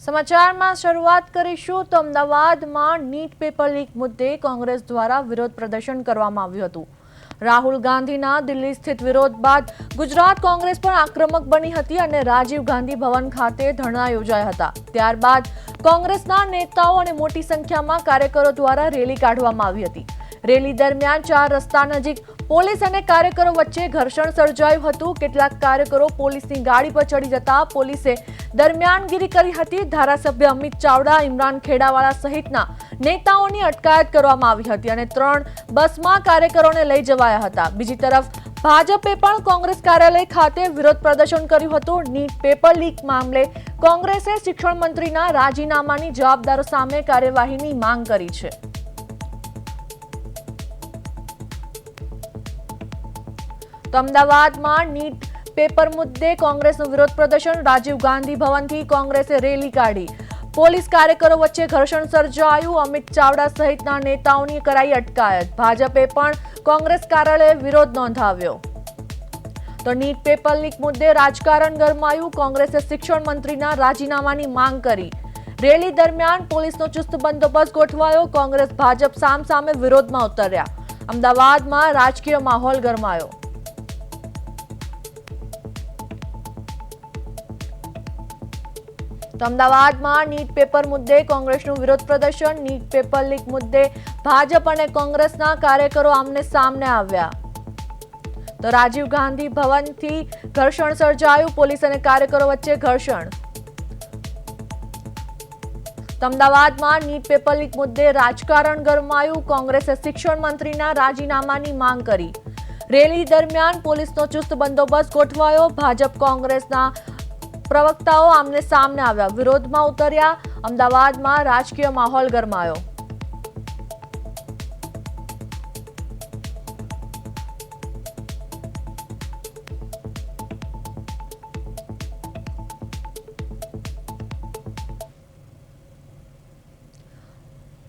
સમાચારમાં શરૂઆત કરીશું તો અમદાવાદમાં નીટ પેપર લીક મુદ્દે કોંગ્રેસ દ્વારા વિરોધ પ્રદર્શન કરવામાં આવ્યું હતું। રાહુલ ગાંધીના દિલ્હી સ્થિત વિરોધ બાદ ગુજરાત કોંગ્રેસ પણ આક્રમક બની હતી અને રાજીવ ગાંધી ભવન ખાતે ધરણા યોજાયા હતા। ત્યારબાદ કોંગ્રેસના નેતાઓ અને મોટી સંખ્યામાં કાર્યકરો દ્વારા રેલી કાઢવામાં આવી હતી। રેલી દરમિયાન 4 રસ્તા નજીક પોલીસ અને કાર્યકરો વચ્ચે ઘર્ષણ સર્જાયું હતું। કેટલાક કાર્યકરો પોલીસની ગાડી પર ચડી જતા પોલીસે દરમિયાનગીરી કરી હતી। ધારાસભ્ય અમિત ચાવડા, ઇમરાન ખેડાવાલા સહિતના નેતાઓની અટકાયત કરવામાં આવી હતી અને 3 બસમાં કાર્યકરોને લઈ જવાયા હતા। બીજી તરફ ભાજપે પણ કોંગ્રેસ કાર્યાલય ખાતે વિરોધ પ્રદર્શન કર્યું હતું। નીટ પેપર લીક મામલે કોંગ્રેસે શિક્ષણ મંત્રીના રાજીનામાની જવાબદારો સામે કાર્યવાહીની માંગ કરી છે। તો અમદાવાદમાં નીટ પેપર મુદ્દે કોંગ્રેસનું વિરોધ પ્રદર્શન। રાજીવ ગાંધી ભવનથી કોંગ્રેસે રેલી કાઢી। પોલીસ કાર્યકરો વચ્ચે ઘર્ષણ સર્જાયું। અમિત ચાવડા સહિતના નેતાઓની કરાઈ અટકાયત। ભાજપે પણ કોંગ્રેસ કાર્યાલયે વિરોધ નોંધાવ્યો। તો નીટ પેપર લીક મુદ્દે રાજકારણ ગરમાયું। કોંગ્રેસે શિક્ષણ મંત્રીના રાજીનામાની માંગ કરી। રેલી દરમિયાન પોલીસનો ચુસ્ત બંદોબસ્ત ગોઠવાયો। કોંગ્રેસ ભાજપ સામસામે વિરોધમાં ઉતર્યા। અમદાવાદમાં રાજકીય માહોલ ગરમાયો। તો અમદાવાદમાં નીટ પેપર મુદ્દે કોંગ્રેસનું વિરોધ પ્રદર્શન। નીટ પેપર લીક મુદ્દે ભાજપ અને કોંગ્રેસના કાર્યકરો આમને સામને આવ્યા। તો રાજીવ ગાંધી ભવનથી ઘર્ષણ સર્જાયું। પોલીસ અને કાર્યકરો વચ્ચે ઘર્ષણ। તો અમદાવાદમાં નીટ પેપર લીક મુદ્દે રાજકારણ ગરમાયું। કોંગ્રેસે શિક્ષણ મંત્રીના રાજીનામાની માંગ કરી। રેલી દરમિયાન પોલીસનો ચુસ્ત બંદોબસ્ત ગોઠવાયો। ભાજપ કોંગ્રેસના પ્રવક્તાઓ આમને સામને આવ્યા, વિરોધમાં ઉતર્યા। અમદાવાદમાં રાજકીય માહોલ ગરમાયો।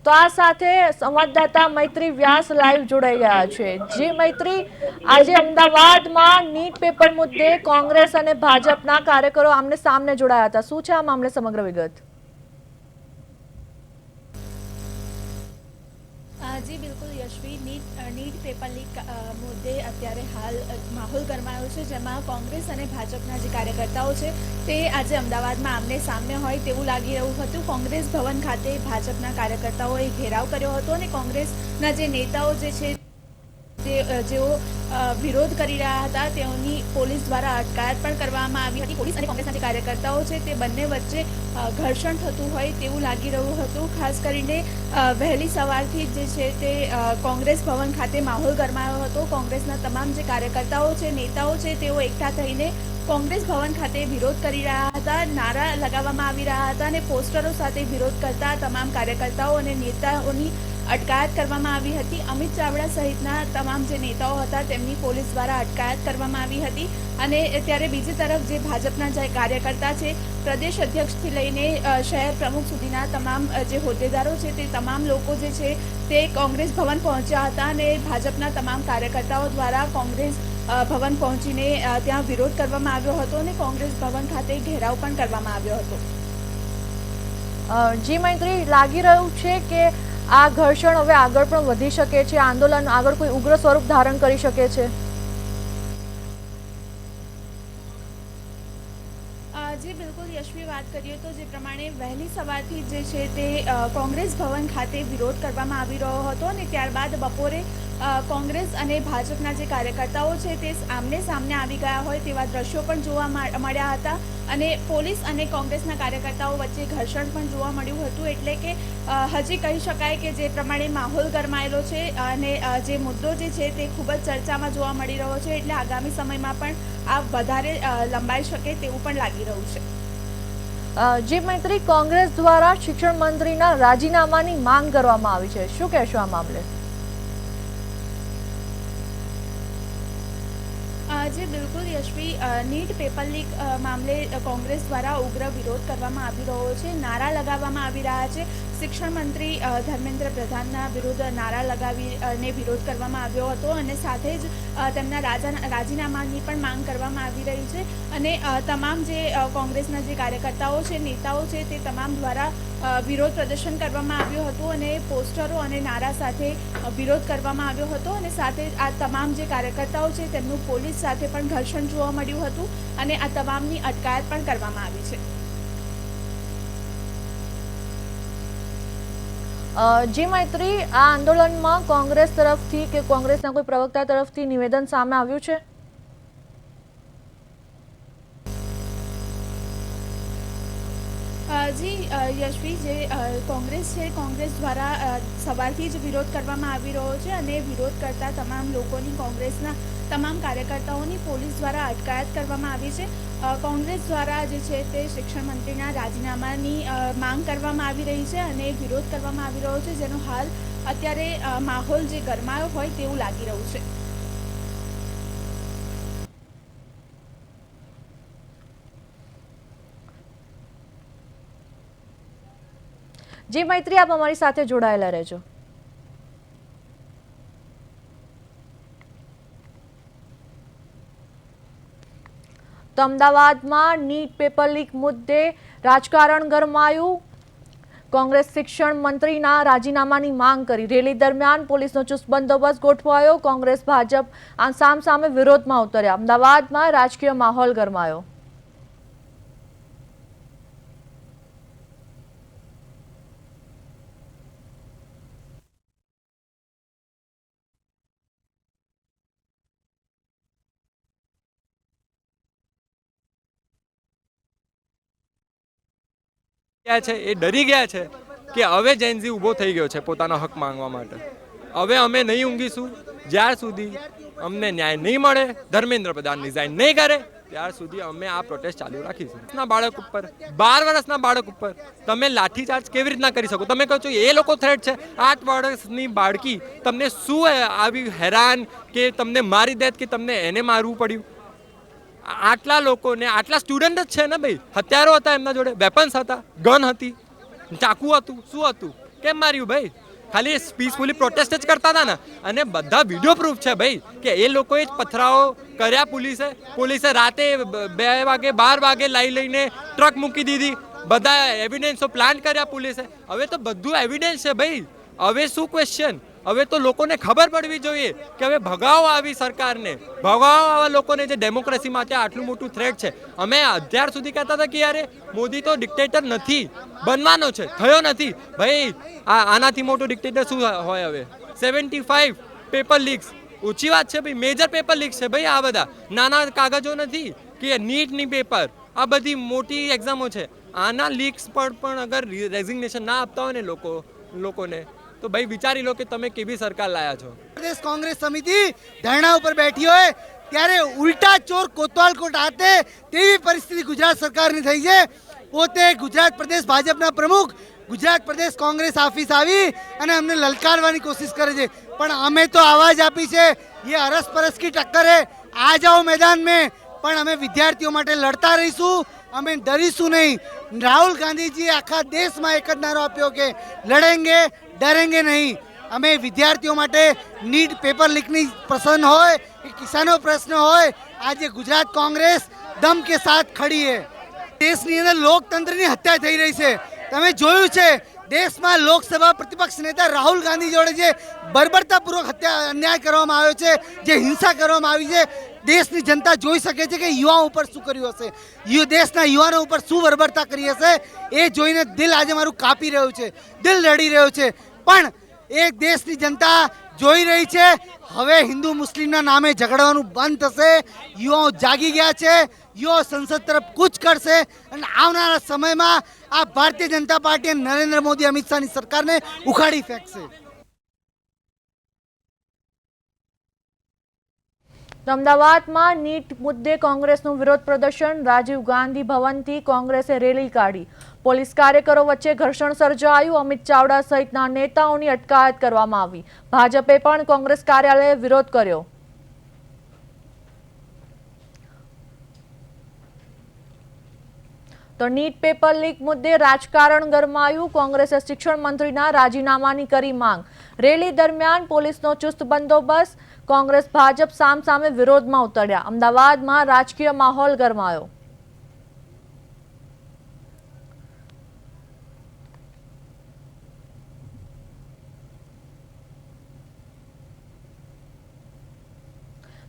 તો આ સાથે સંવાદદાતા મૈત્રી વ્યાસ લાઈવ જોડાઈ ગયા છે। જી મૈત્રી, આજે અમદાવાદમાં નીટ પેપર મુદ્દે કોંગ્રેસ અને ભાજપના કાર્યકરો આમને સામને જોડાયા હતા। શું છે આ મામલે સમગ્ર વિગત? જી બિલકુલ યશવી, નીટ પેપર લીક મુદ્દે અત્યારે હાલ માહોલ ગરમાયો છે, જેમાં કોંગ્રેસ અને ભાજપના જે કાર્યકર્તાઓ છે તે આજે અમદાવાદમાં આમને સામને હોય તેવું લાગી રહ્યું હતું। કોંગ્રેસ ભવન ખાતે ભાજપના કાર્યકર્તાઓએ ઘેરાવ કર્યો હતો અને કોંગ્રેસના જે નેતાઓ જે છે જેઓ વિરોધ કરી રહ્યા હતા તેઓની પોલીસ દ્વારા અટકાયત પણ કરવામાં આવી હતી। પોલીસ અને કોંગ્રેસના જે કાર્યકર્તાઓ છે તે બંને વચ્ચે ઘર્ષણ થતું હોય તેવું લાગી રહ્યું હતું। ખાસ કરીને વહેલી સવારથી જે છે તે કોંગ્રેસ ભવન ખાતે માહોલ ગરમાયો હતો। કોંગ્રેસના તમામ જે કાર્યકર્તાઓ છે, નેતાઓ છે, તેઓ એકઠા થઈને કોંગ્રેસ ભવન ખાતે વિરોધ કરી રહ્યા હતા। નારા લગાવવામાં આવી રહ્યા હતા અને પોસ્ટરો સાથે વિરોધ કરતા તમામ કાર્યકર્તાઓ અને નેતાઓની અટકાયત કરવામાં આવી હતી। અમિત ચાવડા સહિતના તમામ જે નેતાઓ હતા તેમની પોલીસ દ્વારા અટકાયત કરવામાં આવી હતી। અને ત્યારે બીજી તરફ જે ભાજપના જે કાર્યકર્તા છે, પ્રદેશ અધ્યક્ષથી લઈને શહેર પ્રમુખ સુધીના તમામ જે હોદ્દેદારો છે તે તમામ લોકો જે છે તે કોંગ્રેસ ભવન પહોંચ્યા હતા અને ભાજપના તમામ કાર્યકર્તાઓ દ્વારા કોંગ્રેસ ભવન પહોંચીને ત્યાં વિરોધ કરવામાં આવ્યો હતો અને કોંગ્રેસ ભવન ખાતે ઘેરાવ પણ કરવામાં આવ્યો હતો। જી મૈત્રી, લાગી રહ્યું છે કે આ ઘર્ષણ હવે આગળ પણ વધી શકે છે, આંદોલન આગળ કોઈ ઉગ્ર સ્વરૂપ ધારણ કરી શકે છે? જી બિલકુલ યશવી, વાત કરીએ તો જે પ્રમાણે વહેલી સવારથી જે છે તે કોંગ્રેસ ભવન ખાતે વિરોધ કરવામાં આવી રહ્યો હતો અને ત્યારબાદ બપોરે કોંગ્રેસ અને ભાજપના જે કાર્યકર્તાઓ છે તે આમને સામને આવી ગયા હોય તેવા દ્રશ્યો પણ જોવા મળ્યા હતા અને પોલીસ અને કોંગ્રેસના કાર્યકર્તાઓ વચ્ચે ઘર્ષણ પણ જોવા મળ્યું હતું। એટલે કે હજી કહી શકાય કે જે પ્રમાણે માહોલ ગરમાયેલો છે અને જે મુદ્દો જે છે તે ખૂબ જ ચર્ચામાં જોવા મળી રહ્યો છે, એટલે આગામી સમયમાં પણ આ વધારે લંબાઈ શકે તેવું પણ લાગી રહ્યું છે। જી મૈત્રી, કોંગ્રેસ દ્વારા શિક્ષણ મંત્રીના રાજીનામાની માંગ કરવામાં આવી છે, શું કહેશો આ મામલે? જી બિલકુલ યશવી, નીટ પેપર લીક મામલે કોંગ્રેસ દ્વારા ઉગ્ર વિરોધ કરવામાં આવી રહ્યો છે, નારા લગાવવામાં આવી રહ્યા છે। શિક્ષણ મંત્રી ધર્મેન્દ્ર પ્રધાનના વિરુદ્ધ નારા લગાવી અને વિરોધ કરવામાં આવ્યો હતો અને સાથે જ તેમના રાજીનામાની પણ માંગ કરવામાં આવી રહી છે અને તમામ જે કોંગ્રેસના જે કાર્યકર્તાઓ છે, નેતાઓ છે, તે તમામ દ્વારા વિરોધ પ્રદર્શન કરવામાં આવ્યું હતું અને પોસ્ટરો અને નારા સાથે વિરોધ કરવામાં આવ્યો હતો અને સાથે આ તમામ જે કાર્યકર્તાઓ છે તેમનું પોલીસ સાથે પણ ઘર્ષણ જોવા મળ્યું હતું અને આ તમામની અટકાયત પણ કરવામાં આવી છે. જી મૈત્રી, આ આંદોલનમાં કોંગ્રેસ તરફથી કે કોંગ્રેસના કોઈ પ્રવક્તા તરફથી નિવેદન સામે આવ્યું છે? જી યશવી, જે કોંગ્રેસ છે, કોંગ્રેસ દ્વારા સવારથી જ વિરોધ કરવામાં આવી રહ્યો છે અને વિરોધ કરતા તમામ લોકોની, કોંગ્રેસના તમામ કાર્યકર્તાઓની પોલીસ દ્વારા અટકાયત કરવામાં આવી છે. કોંગ્રેસ દ્વારા જે છે તે શિક્ષણ મંત્રીના રાજીનામાની માંગ કરવામાં આવી રહી છે અને વિરોધ કરવામાં આવી રહ્યો છે, જેનો હાલ અત્યારે માહોલ જે ગરમાયો હોય તેવું લાગી રહ્યું છે. જી મૈત્રી, આપ અમારી સાથે જોડાયેલા રહેજો. તો અમદાવાદમાં નીટ પેપર લીક મુદ્દે રાજકારણ ગરમાયું. કોંગ્રેસ શિક્ષણ મંત્રીના રાજીનામાની માંગ કરી. રેલી દરમિયાન પોલીસનો ચુસ્ત બંદોબસ્ત ગોઠવાયો. કોંગ્રેસ ભાજપ સામસામે વિરોધમાં ઉતર્યા. અમદાવાદમાં રાજકીય માહોલ ગરમાયો. છે એ ડરી ગયા છે કે હવે જેનઝી ઊભો થઈ ગયો છે પોતાનો હક માંગવા માટે. હવે અમે નહીં ઊંઘીશું જ્યાર સુધી અમને ન્યાય નહીં મળે, ધર્મેન્દ્ર પ્રધાન રિઝાઇન નહીં કરે ત્યાર સુધી અમે આ પ્રોટેસ્ટ ચાલુ રાખીશું. બાળક ઉપર, 12 વર્ષના બાળક ઉપર તમે લાઠીચાર્જ કેવી રીતના કરી શકો? તમે કહો છો એ લોકો થ્રેટ છે. 8 વર્ષની બાળકી તમને શું આવી હેરાન કે તમને મારી દેત કે તમને એને મારવું પડ્યું? આટલા લોકોને, આટલા સ્ટુડન્ટ જ છે ને ભાઈ, હથિયારો હતા એમના જોડે, વેપન્સ હતા, ગન હતી, ચાકુ હતું, શું હતું? કેમ માર્યું ભાઈ? ખાલી પીસફુલી પ્રોટેસ્ટ જ કરતા હતા ને. અને બધા વિડીયો પ્રૂફ છે ભાઈ કે એ લોકોએ જ પથરાઓ કર્યા. પોલીસે રાતે 2 વાગે 12 વાગે લઈને ટ્રક મૂકી દીધી. બધા એવિડન્સો પ્લાન કર્યા પોલીસે. હવે તો બધું એવિડન્સ છે ભાઈ. હવે શું ક્વેશ્ચન? હવે તો લોકોને ખબર પડવી જોઈએ કે હવે ભગાવો આવી સરકારને, ભગાવો આવા લોકોને જે ડેમોક્રેસી માટે આટલું મોટું થ્રેટ છે. અમે અત્યાર સુધી કહેતા હતા કે યાર મોદી તો ડિક્ટેટર નથી, બનવાનો છે, થયો નથી. ભાઈ આનાથી મોટું ડિક્ટેટર શું હોય? હવે 75 પેપર લીક્સ ઓછી વાત છે ભાઈ, મેજર પેપર લીક્સ છે ભાઈ. આ બધા નાના કાગજો નથી કે નીટની પેપર, આ બધી મોટી એક્ઝામો છે. આના લીક્સ પર પણ અગર રેઝિગ્નેશન ના આપતા હોય ને લોકોને, તો ભાઈ વિચારી લો કે તમે કેવી સરકાર લાયા છો. प्रदेश कांग्रेस समिति धरना ઉપર બેઠી હોય ત્યારે ઉલટા ચોર કોતવાલ કોટ આતે તેવી પરિસ્થિતિ ગુજરાત સરકારની થઈ છે. પોતે ગુજરાત પ્રદેશ ભાજપના પ્રમુખ ગુજરાત પ્રદેશ કોંગ્રેસ ઓફિસ આવી અને અમને લલકારવાની કોશિશ કરે છે, પણ અમે તો આવાજ આપી છે. ये अरस परस की टक्कर है, आ जाओ मैदान में. પણ અમે વિદ્યાર્થીઓ માટે લડતા રહીશું, અમે ડરીશું નહીં. રાહુલ ગાંધીજીએ આખા દેશમાં એક જ નારો આપ્યો કે લડેંગે ડરેંગે નહીં. અમે વિદ્યાર્થીઓ માટે નીટ પેપર લીકની પ્રશ્ન હોય કે કિસાનો પ્રશ્ન હોય, આજે ગુજરાત કોંગ્રેસ દમ કે સાથ ખડી છે. દેશની અંદર લોકતંત્રની હત્યા થઈ રહી છે. તમે જોયું છે દેશમાં લોકસભા પ્રતિપક્ષ નેતા રાહુલ ગાંધી જોડે જે બર્બરતાપૂર્વક હત્યા અન્યાય કરવામાં આવ્યો છે, જે હિંસા કરવામાં આવી છે, દેશની જનતા જોઈ શકે છે કે યુવાઓ ઉપર શું કર્યું હશે, દેશના યુવાનો ઉપર શું બર્બરતા કરી હશે. એ જોઈને દિલ આજે મારું કાપી રહ્યું છે, દિલ રડી રહ્યું છે. પણ એક દેશની જનતા જોઈ રહી છે હવે હિન્દુ મુસ્લિમના નામે ઝઘડવાનું બંધ થશે. યુવાઓ જાગી ગયા છે, યુવાઓ સંસદ તરફ કૂચ કરશે અને આવનારા સમયમાં આ ભારતીય જનતા પાર્ટી અને નરેન્દ્ર મોદી અમિત શાહની સરકારને ઉખાડી ફેંકશે. અમદાવાદમાં નીટ મુદ્દે કોંગ્રેસનું વિરોધ પ્રદર્શન. રાજીવ ગાંધી ભવનથી કોંગ્રેસે રેલી કાઢી. પોલીસ કાર્યકરો વચ્ચે ઘર્ષણ સર્જાયું. અમિત ચાવડા સહિતના નેતાઓની અટકાયત કરવામાં આવી. ભાજપે પણ કોંગ્રેસ કાર્યાલયે વિરોધ કર્યો. તો નીટ પેપર લીક મુદ્દે રાજકારણ ગરમાયું. કોંગ્રેસે શિક્ષણ મંત્રીના રાજીનામાની કરી માંગ. રેલી દરમિયાન પોલીસનો ચુસ્ત બંદોબસ્ત. કોંગ્રેસ ભાજપ સામસામે વિરોધમાં ઉતર્યા. અમદાવાદમાં રાજકીય માહોલ ગરમાયો.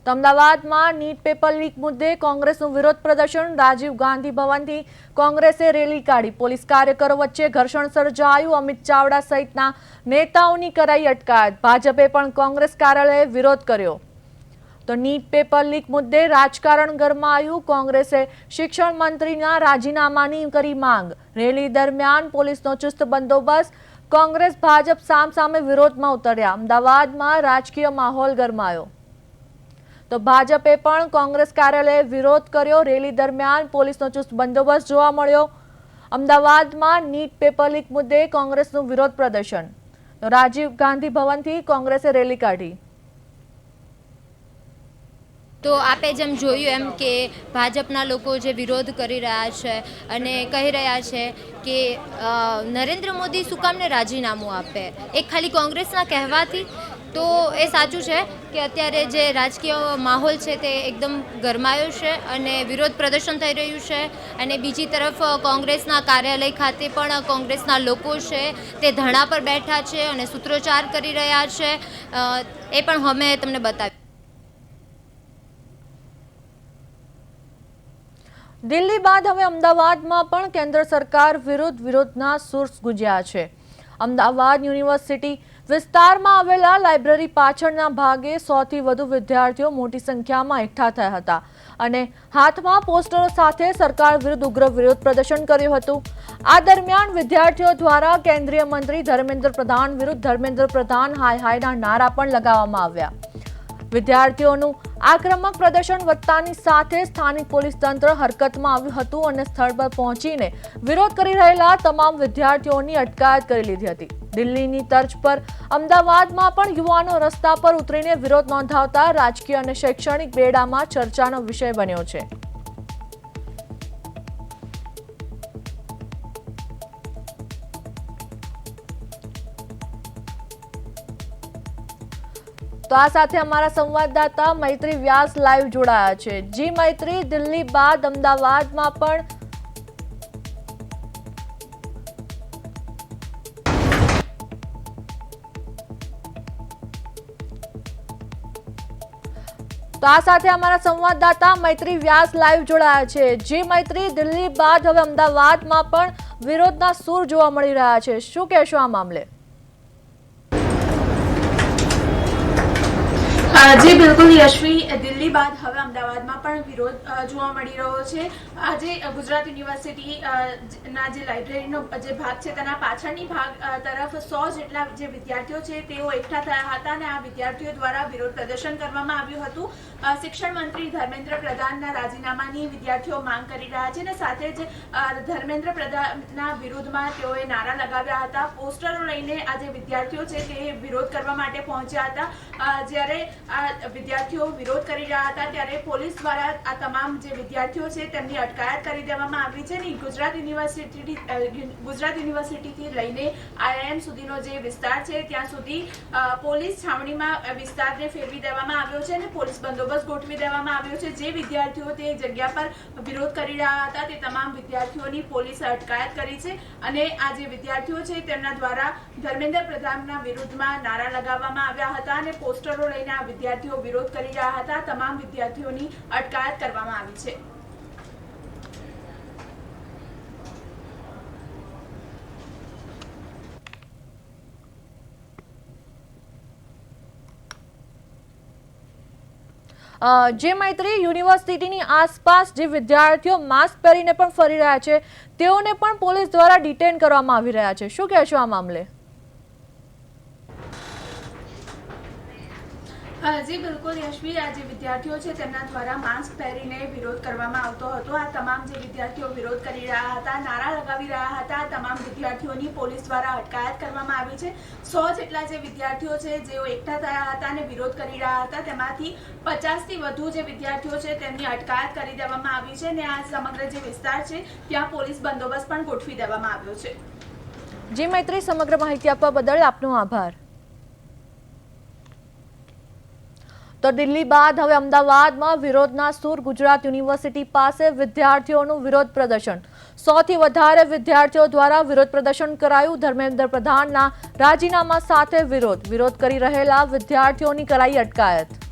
તો અમદાવાદમાં નીટ પેપર લીક મુદ્દે કોંગ્રેસનું વિરોધ પ્રદર્શન. રાજીવ ગાંધી ભવનથી કોંગ્રેસે રેલી કાઢી. પોલીસ કાર્યકરો વચ્ચે ઘર્ષણ સર્જાયું. અમિત ચાવડા સહિતના નેતાઓની કરાઈ અટકાયત. ભાજપે પણ કોંગ્રેસ કાર્યાલયે વિરોધ કર્યો. તો નીટ પેપર લીક મુદ્દે રાજકારણ ગરમાયું. કોંગ્રેસે શિક્ષણ મંત્રીના રાજીનામાની કરી માંગ. રેલી દરમિયાન પોલીસનો ચુસ્ત બંદોબસ્ત. કોંગ્રેસ ભાજપ સામસામે વિરોધમાં ઉતર્યા. અમદાવાદમાં રાજકીય માહોલ ગરમાયો. તો ભાજપે પણ કોંગ્રેસ કાર્યાલયે વિરોધ કર્યો. રેલી દરમિયાન પોલીસનો ચુસ્ત બંદોબસ્ત જોવા મળ્યો. અમદાવાદમાં નીટ પેપર લીક મુદ્દે કોંગ્રેસનું વિરોધ પ્રદર્શન. તો રાજીવ ગાંધી ભવનથી કોંગ્રેસે રેલી કાઢી. તો આપે જેમ જોયું એમ કે ભાજપના લોકો જે વિરોધ કરી રહ્યા છે અને કહી રહ્યા છે કે નરેન્દ્ર મોદી શું કામને રાજીનામું આપે, એ ખાલી કોંગ્રેસના કહેવાથી. તો એ સાચું છે કે અત્યારે જે રાજકીય માહોલ છે તે એકદમ ગરમાયો છે અને વિરોધ પ્રદર્શન થઈ રહ્યું છે. અને બીજી તરફ કોંગ્રેસના કાર્યાલય ખાતે પણ કોંગ્રેસના લોકો છે તે ધરણા પર બેઠા છે અને સૂત્રોચ્ચાર કરી રહ્યા છે. એ પણ અમે તમને બતાવ્યું. દિલ્હી બાદ હવે અમદાવાદમાં પણ કેન્દ્ર સરકાર વિરુદ્ધ વિરોધના સૂર ગુંજ્યા છે. અમદાવાદ યુનિવર્સિટી વિસ્તારમાં આવેલા લાઇબ્રેરી પાછળના ભાગે 100થી વધુ વિદ્યાર્થીઓ મોટી સંખ્યામાં એકઠા થયા હતા અને હાથમાં પોસ્ટરો સાથે સરકાર વિરુદ્ધ ઉગ્ર વિરોધ પ્રદર્શન કર્યું હતું. આ દરમિયાન વિદ્યાર્થીઓ દ્વારા કેન્દ્રીય મંત્રી ધર્મેન્દ્ર પ્રધાન વિરુદ્ધ ધર્મેન્દ્ર પ્રધાન હાય હાયના નારા પણ લગાવવામાં આવ્યા. વિદ્યાર્થીઓનું આક્રમક પ્રદર્શન વધતાની સાથે સ્થાનિક પોલીસ તંત્ર હરકતમાં આવ્યું હતું અને સ્થળ પર પહોંચીને વિરોધ કરી રહેલા તમામ વિદ્યાર્થીઓની અટકાયત કરી લીધી હતી. દિલ્હીની તર્જ પર અમદાવાદમાં પણ યુવાનો રસ્તા પર ઉતરીને વિરોધ નોંધાવતા રાજકીય અને શૈક્ષણિક બેડામાં ચર્ચાનો વિષય બન્યો છે. તો આ સાથે અમારા સંવાદદાતા મૈત્રી વ્યાસ લાઈવ જોડાયા છે. જી મૈત્રી, દિલ્હી બાદ અમદાવાદમાં પણ મૈત્રી વ્યાસ લાઈવ જોડાયા છે. જી મૈત્રી, દિલ્હી બાદ હવે અમદાવાદમાં પણ વિરોધના સૂર જોવા મળી રહ્યા છે. શું કહેશો આ મામલે? જી બિલકુલ યશવી, દિલ્હી બાદ હવે અમદાવાદમાં પણ વિરોધ જોવા મળી રહ્યો છે. આજે ગુજરાત યુનિવર્સિટી ના જે લાઇબ્રેરીનો જે ભાગ છે તેના પાછળની ભાગ તરફ 100 જેટલા જે વિદ્યાર્થીઓ છે તેઓ એકઠા થયા હતા અને આ વિદ્યાર્થીઓ દ્વારા વિરોધ પ્રદર્શન કરવામાં આવ્યું હતું. શિક્ષણ મંત્રી ધર્મેન્દ્ર પ્રધાનના રાજીનામાની વિદ્યાર્થીઓ માંગ કરી રહ્યા છે અને સાથે જ ધર્મેન્દ્ર પ્રધાનના વિરુદ્ધમાં તેઓએ નારા લગાવ્યા હતા. પોસ્ટરો લઈને આ જે વિદ્યાર્થીઓ છે તે વિરોધ કરવા માટે પહોંચ્યા હતા. જ્યારે આ વિદ્યાર્થીઓ વિરોધ કરી રહ્યા હતા ત્યારે પોલીસ દ્વારા આ તમામ જે વિદ્યાર્થીઓ છે તેમની અટકાયત કરી દેવામાં આવી છે અને ગુજરાત યુનિવર્સિટીથી લઈને IIM સુધીનો જે વિસ્તાર છે ત્યાં સુધી પોલીસ છાવણીમાં વિસ્તારને ફેરવી દેવામાં આવ્યો છે અને પોલીસ બંદોબસ્ત ગોઠવી દેવામાં આવ્યો છે. જે વિદ્યાર્થીઓ તે જગ્યા પર વિરોધ કરી રહ્યા હતા તે તમામ વિદ્યાર્થીઓની પોલીસે અટકાયત કરી છે અને આ જે વિદ્યાર્થીઓ છે તેમના દ્વારા ધર્મેન્દ્ર પ્રધાનના વિરુદ્ધમાં નારા લગાવવામાં આવ્યા હતા અને પોસ્ટરો લઈને આ વિદ્યાર્થીઓ વિરોધ કરી રહ્યા હતા. તમામ વિદ્યાર્થીઓની અટકાયત કરવામાં આવી છે. જે મૈત્રી, યુનિવર્સિટીની આસપાસ જે વિદ્યાર્થીઓ માસ્ક પહેરીને પણ ફરી રહ્યા છે તેઓને પણ પોલીસ દ્વારા ડિટેન કરવામાં આવી રહ્યા છે. શું કહેશો આ મામલે? જી બિલકુલ યશવી, આ જે વિદ્યાર્થીઓ છે તેમના દ્વારા માસ્ક પહેરીને વિરોધ કરવામાં આવતો હતો. આ તમામ જે વિદ્યાર્થીઓ વિરોધ કરી રહ્યા હતા, નારા લગાવી રહ્યા હતા, તમામ વિદ્યાર્થીઓ વિદ્યાર્થીઓની પોલીસ દ્વારા અટકાયત કરવામાં આવી છે. 100 જેટલા જે વિદ્યાર્થીઓ છે જેઓ એકઠા થયા હતા અને વિરોધ કરી રહ્યા હતા, તેમાંથી 50થી વધુ જે વિદ્યાર્થીઓ છે તેમની અટકાયત કરી દેવામાં આવી છે અને આ સમગ્ર જે વિસ્તાર છે ત્યાં પોલીસ બંદોબસ્ત પણ ગોઠવી દેવામાં આવ્યો છે. જી મૈત્રી, સમગ્ર માહિતી આપવા બદલ આપનો આભાર. તો દિલ્હી બાદ હવે અમદાવાદમાં વિરોધના સૂર. ગુજરાત યુનિવર્સિટી પાસે વિદ્યાર્થીઓનું વિરોધ પ્રદર્શન. 100થી વધારે વિદ્યાર્થીઓ દ્વારા વિરોધ પ્રદર્શન કરાયું. ધર્મેન્દ્ર પ્રધાનના રાજીનામા સાથે વિરોધ કરી રહેલા વિદ્યાર્થીઓની કરાઈ અટકાયત.